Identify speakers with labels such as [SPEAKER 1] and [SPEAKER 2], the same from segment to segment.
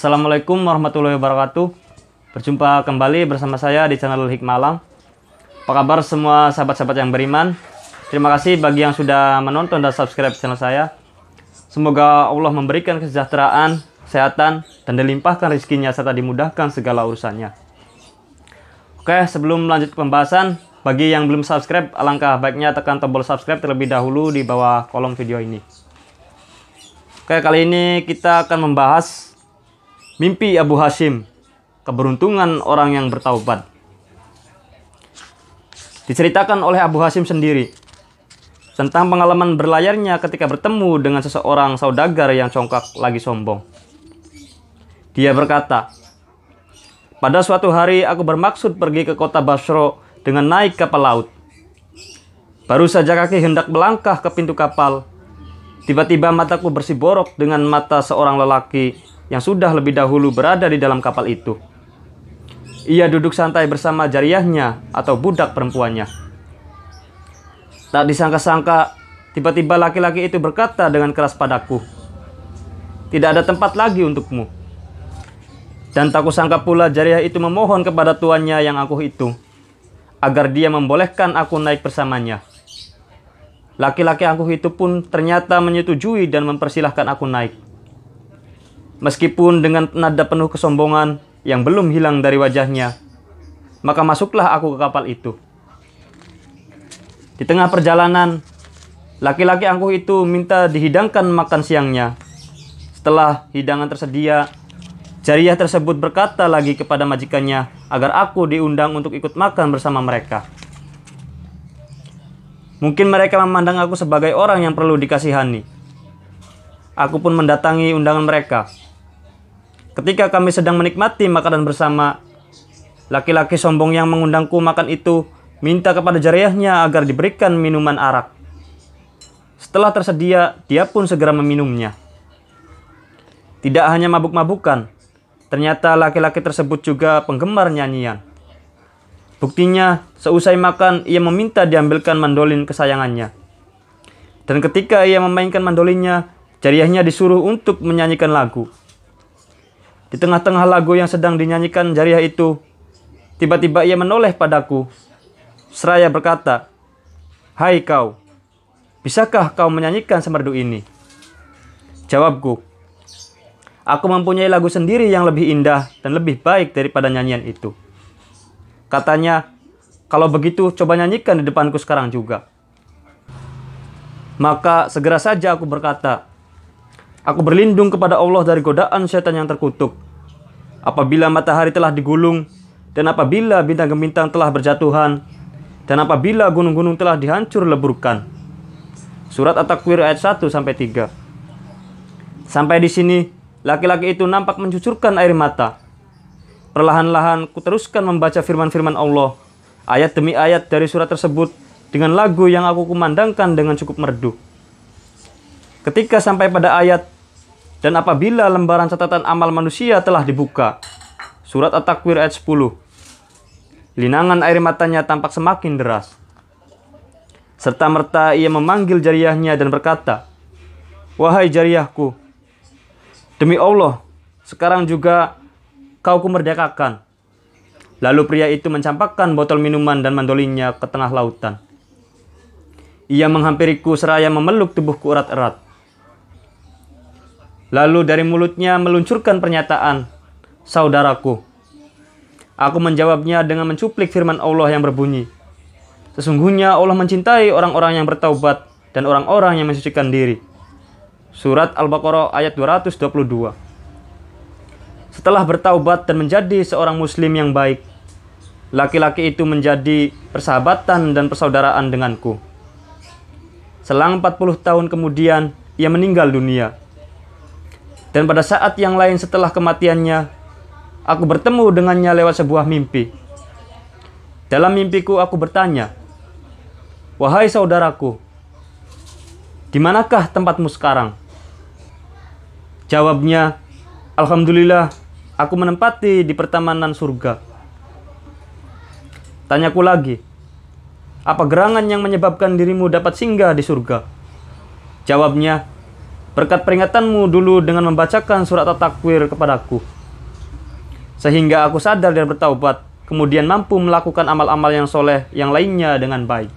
[SPEAKER 1] Assalamualaikum warahmatullahi wabarakatuh. Berjumpa kembali bersama saya di channel Hikmah Alam. Apa kabar semua sahabat-sahabat yang beriman? Terima kasih bagi yang sudah menonton dan subscribe channel saya. Semoga Allah memberikan kesejahteraan, kesehatan, dan dilimpahkan rezekinya serta dimudahkan segala urusannya. Oke, sebelum lanjut ke pembahasan, bagi yang belum subscribe, alangkah baiknya tekan tombol subscribe terlebih dahulu di bawah kolom video ini. Oke, kali ini kita akan membahas mimpi Abu Hasyim, keberuntungan orang yang bertaubat. Diceritakan oleh Abu Hasyim sendiri tentang pengalaman berlayarnya ketika bertemu dengan seseorang saudagar yang congkak lagi sombong. Dia berkata, "Pada suatu hari aku bermaksud pergi ke kota Basra dengan naik kapal laut. Baru saja kaki hendak melangkah ke pintu kapal, tiba-tiba mataku bersiborok dengan mata seorang lelaki yang sudah lebih dahulu berada di dalam kapal itu. Ia duduk santai bersama jariyahnya atau budak perempuannya. Tak disangka-sangka, tiba-tiba laki-laki itu berkata dengan keras padaku, 'Tidak ada tempat lagi untukmu.' Dan tak kusangka pula jariyah itu memohon kepada tuannya yang angkuh itu, agar dia membolehkan aku naik bersamanya. Laki-laki angkuh itu pun ternyata menyetujui dan mempersilahkan aku naik. Meskipun dengan nada penuh kesombongan yang belum hilang dari wajahnya, maka masuklah aku ke kapal itu. Di tengah perjalanan, laki-laki angkuh itu minta dihidangkan makan siangnya. Setelah hidangan tersedia, jariyah tersebut berkata lagi kepada majikannya agar aku diundang untuk ikut makan bersama mereka. Mungkin mereka memandang aku sebagai orang yang perlu dikasihani. Aku pun mendatangi undangan mereka. Ketika kami sedang menikmati makanan bersama, laki-laki sombong yang mengundangku makan itu minta kepada jariyahnya agar diberikan minuman arak. Setelah tersedia, dia pun segera meminumnya. Tidak hanya mabuk-mabukan, ternyata laki-laki tersebut juga penggemar nyanyian. Buktinya, seusai makan, ia meminta diambilkan mandolin kesayangannya. Dan ketika ia memainkan mandolinnya, jariyahnya disuruh untuk menyanyikan lagu. Di tengah-tengah lagu yang sedang dinyanyikan jariyah itu, tiba-tiba ia menoleh padaku, seraya berkata, 'Hai kau, bisakah kau menyanyikan semerdu ini?' Jawabku, 'Aku mempunyai lagu sendiri yang lebih indah dan lebih baik daripada nyanyian itu.' Katanya, 'Kalau begitu coba nyanyikan di depanku sekarang juga.' Maka segera saja aku berkata, 'Aku berlindung kepada Allah dari godaan setan yang terkutuk. Apabila matahari telah digulung, dan apabila bintang-bintang telah berjatuhan, dan apabila gunung-gunung telah dihancur leburkan.' Surat At-Takwir ayat 1-3. Sampai di sini, laki-laki itu nampak mencucurkan air mata. Perlahan-lahan kuteruskan membaca firman-firman Allah, ayat demi ayat dari surat tersebut dengan lagu yang aku kumandangkan dengan cukup merdu. Ketika sampai pada ayat, 'Dan apabila lembaran catatan amal manusia telah dibuka,' surat At-Takwir ayat 10, linangan air matanya tampak semakin deras. Serta-merta ia memanggil jariyahnya dan berkata, 'Wahai jariyahku, demi Allah, sekarang juga kau kumerdekakan.' Lalu pria itu mencampakkan botol minuman dan mandolinnya ke tengah lautan. Ia menghampiriku seraya memeluk tubuhku erat-erat. Lalu dari mulutnya meluncurkan pernyataan, 'Saudaraku.' Aku menjawabnya dengan mencuplik firman Allah yang berbunyi, 'Sesungguhnya Allah mencintai orang-orang yang bertaubat dan orang-orang yang mensucikan diri.' Surat Al-Baqarah ayat 222. Setelah bertaubat dan menjadi seorang muslim yang baik, laki-laki itu menjadi persahabatan dan persaudaraan denganku. Selang 40 tahun kemudian, ia meninggal dunia. Dan pada saat yang lain setelah kematiannya, aku bertemu dengannya lewat sebuah mimpi. Dalam mimpiku aku bertanya, 'Wahai saudaraku, di manakah tempatmu sekarang?' Jawabnya, 'Alhamdulillah, aku menempati di pertamanan surga.' Tanyaku lagi, 'Apa gerangan yang menyebabkan dirimu dapat singgah di surga?' Jawabnya, berkat peringatanmu dulu dengan membacakan surat at-takwir kepadaku, sehingga aku sadar dan bertaubat, kemudian mampu melakukan amal-amal yang soleh yang lainnya dengan baik.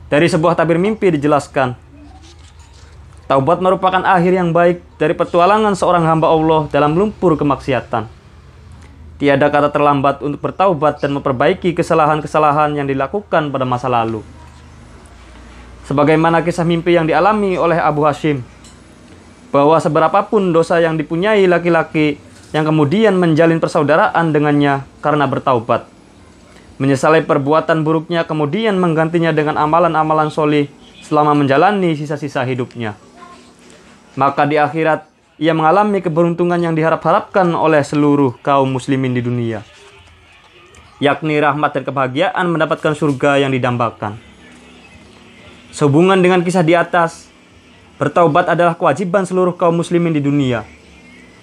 [SPEAKER 1] Dari sebuah tabir mimpi dijelaskan, taubat merupakan akhir yang baik dari petualangan seorang hamba Allah dalam lumpur kemaksiatan. Tiada kata terlambat untuk bertaubat dan memperbaiki kesalahan-kesalahan yang dilakukan pada masa lalu. Sebagaimana kisah mimpi yang dialami oleh Abu Hashim, bahwa seberapapun dosa yang dipunyai laki-laki yang kemudian menjalin persaudaraan dengannya karena bertaubat, menyesali perbuatan buruknya kemudian menggantinya dengan amalan-amalan solih selama menjalani sisa-sisa hidupnya, maka di akhirat ia mengalami keberuntungan yang diharap-harapkan oleh seluruh kaum muslimin di dunia, yakni rahmat dan kebahagiaan mendapatkan surga yang didambakan. Sehubungan dengan kisah di atas, bertaubat adalah kewajiban seluruh kaum muslimin di dunia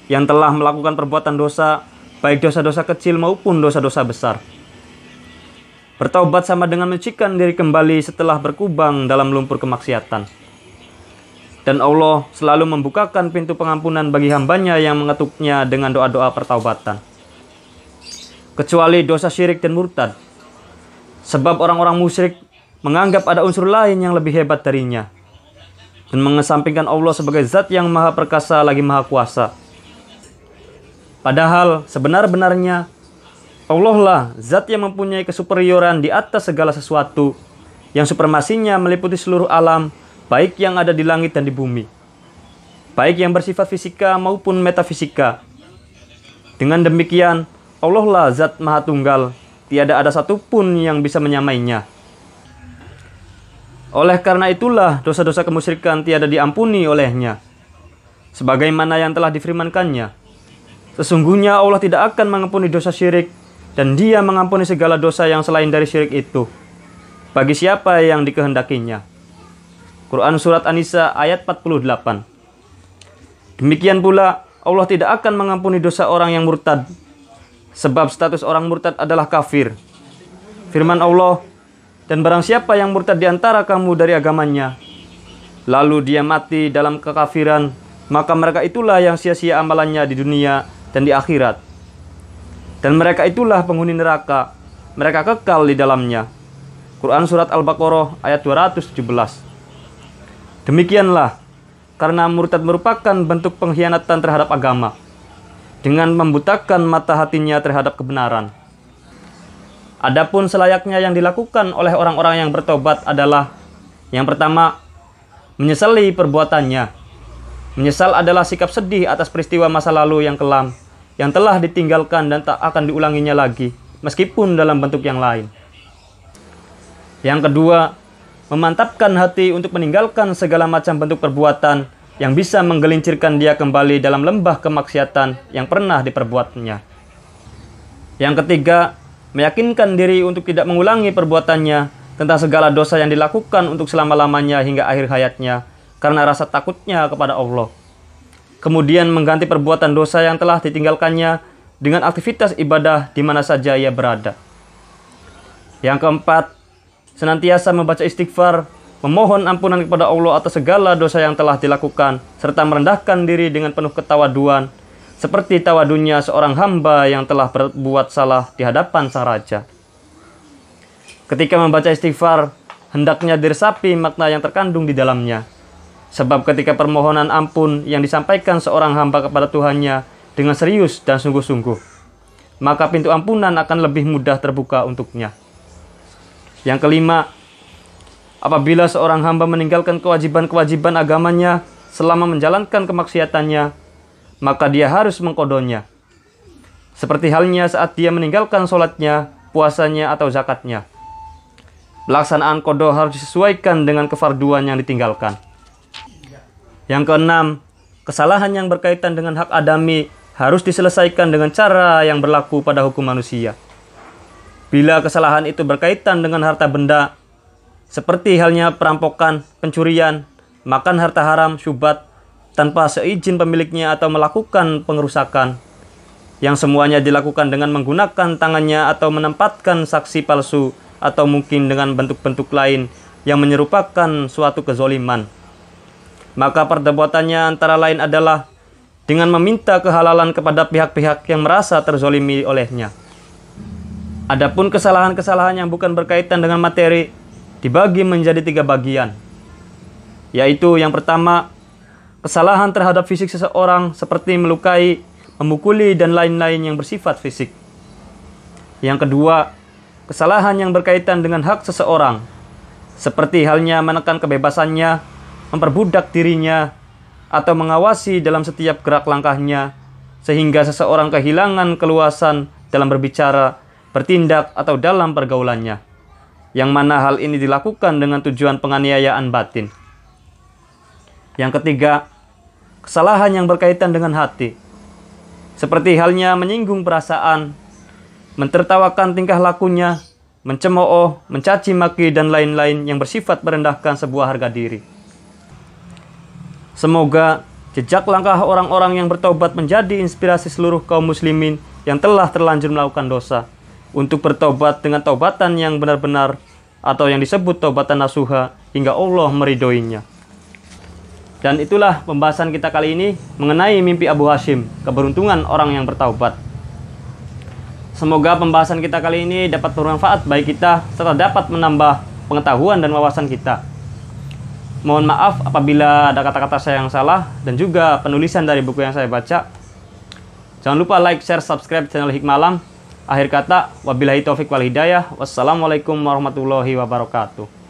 [SPEAKER 1] yang telah melakukan perbuatan dosa, baik dosa-dosa kecil maupun dosa-dosa besar. Bertaubat sama dengan menyucikan diri kembali setelah berkubang dalam lumpur kemaksiatan. Dan Allah selalu membukakan pintu pengampunan bagi hambanya yang mengetuknya dengan doa-doa pertaubatan. Kecuali dosa syirik dan murtad. Sebab orang-orang musyrik menganggap ada unsur lain yang lebih hebat darinya, dan mengesampingkan Allah sebagai zat yang maha perkasa lagi maha kuasa. Padahal sebenar-benarnya Allah lah zat yang mempunyai kesuperioran di atas segala sesuatu, yang supremasinya meliputi seluruh alam, baik yang ada di langit dan di bumi, baik yang bersifat fisika maupun metafisika. Dengan demikian, Allah lah zat maha tunggal, tiada ada satupun yang bisa menyamainya. Oleh karena itulah dosa-dosa kemusyrikan tiada diampuni olehnya. Sebagaimana yang telah difirmankannya, sesungguhnya Allah tidak akan mengampuni dosa syirik, dan Dia mengampuni segala dosa yang selain dari syirik itu, bagi siapa yang dikehendakinya. Quran Surat An-Nisa ayat 48. Demikian pula, Allah tidak akan mengampuni dosa orang yang murtad, sebab status orang murtad adalah kafir. Firman Allah, dan barang siapa yang murtad di antara kamu dari agamanya, lalu dia mati dalam kekafiran, maka mereka itulah yang sia-sia amalannya di dunia dan di akhirat. Dan mereka itulah penghuni neraka, mereka kekal di dalamnya. Quran Surat Al-Baqarah ayat 217. Demikianlah, karena murtad merupakan bentuk pengkhianatan terhadap agama, dengan membutakan mata hatinya terhadap kebenaran. Adapun selayaknya yang dilakukan oleh orang-orang yang bertobat adalah, yang pertama, menyesali perbuatannya. Menyesal adalah sikap sedih atas peristiwa masa lalu yang kelam, yang telah ditinggalkan dan tak akan diulanginya lagi, meskipun dalam bentuk yang lain. Yang kedua, memantapkan hati untuk meninggalkan segala macam bentuk perbuatan yang bisa menggelincirkan dia kembali dalam lembah kemaksiatan yang pernah diperbuatnya. Yang ketiga, meyakinkan diri untuk tidak mengulangi perbuatannya tentang segala dosa yang dilakukan untuk selama-lamanya hingga akhir hayatnya karena rasa takutnya kepada Allah. Kemudian mengganti perbuatan dosa yang telah ditinggalkannya dengan aktivitas ibadah di mana saja ia berada. Yang keempat, senantiasa membaca istighfar, memohon ampunan kepada Allah atas segala dosa yang telah dilakukan, serta merendahkan diri dengan penuh ketawaduan, seperti tawadunya seorang hamba yang telah berbuat salah di hadapan sang raja. Ketika membaca istighfar, hendaknya diresapi makna yang terkandung di dalamnya. Sebab ketika permohonan ampun yang disampaikan seorang hamba kepada Tuhannya dengan serius dan sungguh-sungguh, maka pintu ampunan akan lebih mudah terbuka untuknya. Yang kelima, apabila seorang hamba meninggalkan kewajiban-kewajiban agamanya selama menjalankan kemaksiatannya, maka dia harus mengqadhonya. Seperti halnya saat dia meninggalkan sholatnya, puasanya, atau zakatnya. Pelaksanaan qadha harus disesuaikan dengan kefarduan yang ditinggalkan. Yang keenam, kesalahan yang berkaitan dengan hak adami harus diselesaikan dengan cara yang berlaku pada hukum manusia. Bila kesalahan itu berkaitan dengan harta benda, seperti halnya perampokan, pencurian, makan harta haram, syubhat, tanpa seizin pemiliknya atau melakukan pengerusakan, yang semuanya dilakukan dengan menggunakan tangannya atau menempatkan saksi palsu atau mungkin dengan bentuk-bentuk lain yang menyerupakan suatu kezoliman. maka perbuatannya antara lain adalah dengan meminta kehalalan kepada pihak-pihak yang merasa terzolimi olehnya. Adapun kesalahan-kesalahan yang bukan berkaitan dengan materi dibagi menjadi 3 bagian, yaitu yang pertama, kesalahan terhadap fisik seseorang seperti melukai, memukuli, dan lain-lain yang bersifat fisik. Yang kedua, kesalahan yang berkaitan dengan hak seseorang, seperti halnya menekan kebebasannya, memperbudak dirinya, atau mengawasi dalam setiap gerak langkahnya, sehingga seseorang kehilangan keluasan dalam berbicara, bertindak, atau dalam pergaulannya, yang mana hal ini dilakukan dengan tujuan penganiayaan batin. Yang ketiga, kesalahan yang berkaitan dengan hati, seperti halnya menyinggung perasaan, mentertawakan tingkah lakunya, mencemooh, mencaci maki, dan lain-lain yang bersifat merendahkan sebuah harga diri. Semoga jejak langkah orang-orang yang bertobat menjadi inspirasi seluruh kaum muslimin yang telah terlanjur melakukan dosa untuk bertobat dengan taubatan yang benar-benar, atau yang disebut taubatan nasuha, hingga Allah meridhoinya. Dan itulah pembahasan kita kali ini mengenai mimpi Abu Hasyim, keberuntungan orang yang bertaubat. Semoga pembahasan kita kali ini dapat bermanfaat bagi kita serta dapat menambah pengetahuan dan wawasan kita. Mohon maaf apabila ada kata-kata saya yang salah dan juga penulisan dari buku yang saya baca. Jangan lupa like, share, subscribe channel Hikmalam. Akhir kata, wabillahi taufik wal hidayah. Wassalamualaikum warahmatullahi wabarakatuh.